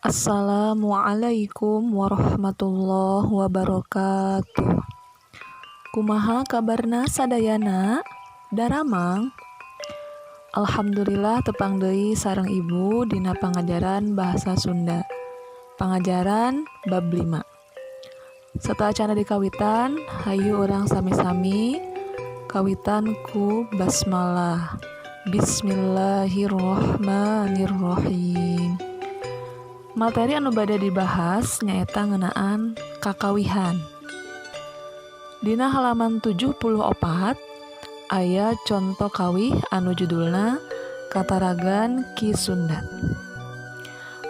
Assalamualaikum warahmatullahi wabarakatuh. Kumaha kabarna sadayana? Daramang. Alhamdulillah tepang deui sareng ibu dina pangajaran bahasa Sunda. Pangajaran bab 5. Sateuacanna dikawitan, hayu urang sami-sami kawitan ku basmalah. Bismillahirrohmanirrohim. Materi anu bade dibahas nyaeta ngeunaan kakawihan. Dina halaman 74 aya conto kawih anu judulna Kataragan Ki Sunda.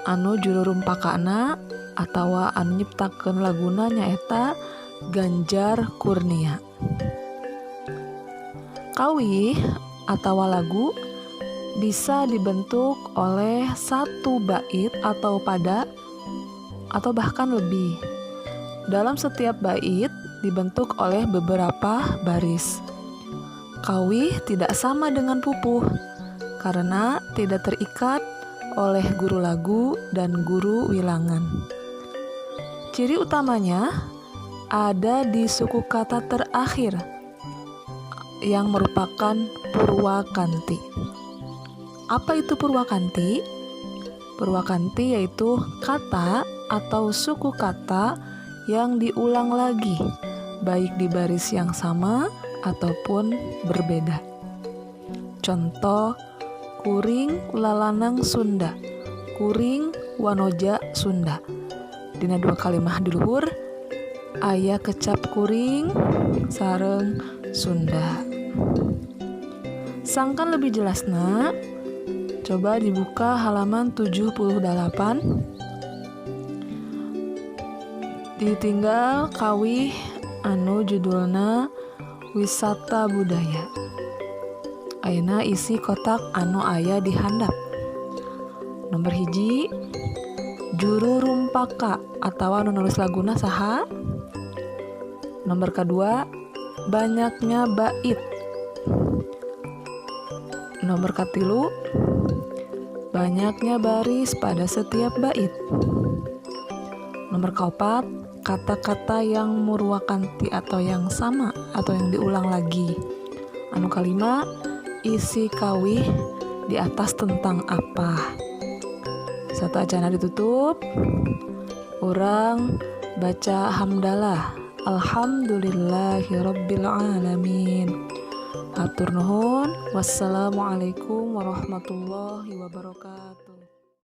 Anu juru rumpakana atawa anu nyiptakeun laguna nyaeta Ganjar Kurnia. Kawih atawa lagu bisa dibentuk oleh satu bait atau pada atau bahkan lebih. Dalam setiap bait dibentuk oleh beberapa baris. Kawih tidak sama dengan pupuh karena tidak terikat oleh guru lagu dan guru wilangan. Ciri utamanya ada di suku kata terakhir yang merupakan purwakanti. Apa itu purwakanti? Purwakanti yaitu kata atau suku kata yang diulang lagi, baik di baris yang sama ataupun berbeda. Contoh, kuring lalanang Sunda, kuring wanoja Sunda. Dina 2 kalimah di luhur aya kecap kuring sareng Sunda. Sangkan lebih jelasna, coba dibuka halaman 78. Ditinggal kawih anu judulna Wisata Budaya. Ayeuna isi kotak anu aya di handap. Nomor 1, juru rumpaka atawa anu nulis laguna saha? Nomor 2, banyaknya bait. Nomor 3, banyaknya baris pada setiap bait. Nomor 4, kata-kata yang murwakanti atau yang sama atau yang diulang lagi. Anu kalima, isi kawih di atas tentang apa. Sateuacanna ditutup, urang baca hamdalah. Alhamdulillahirabbil alamin. Hatur nuhun. Wassalamualaikum warahmatullahi wabarakatuh.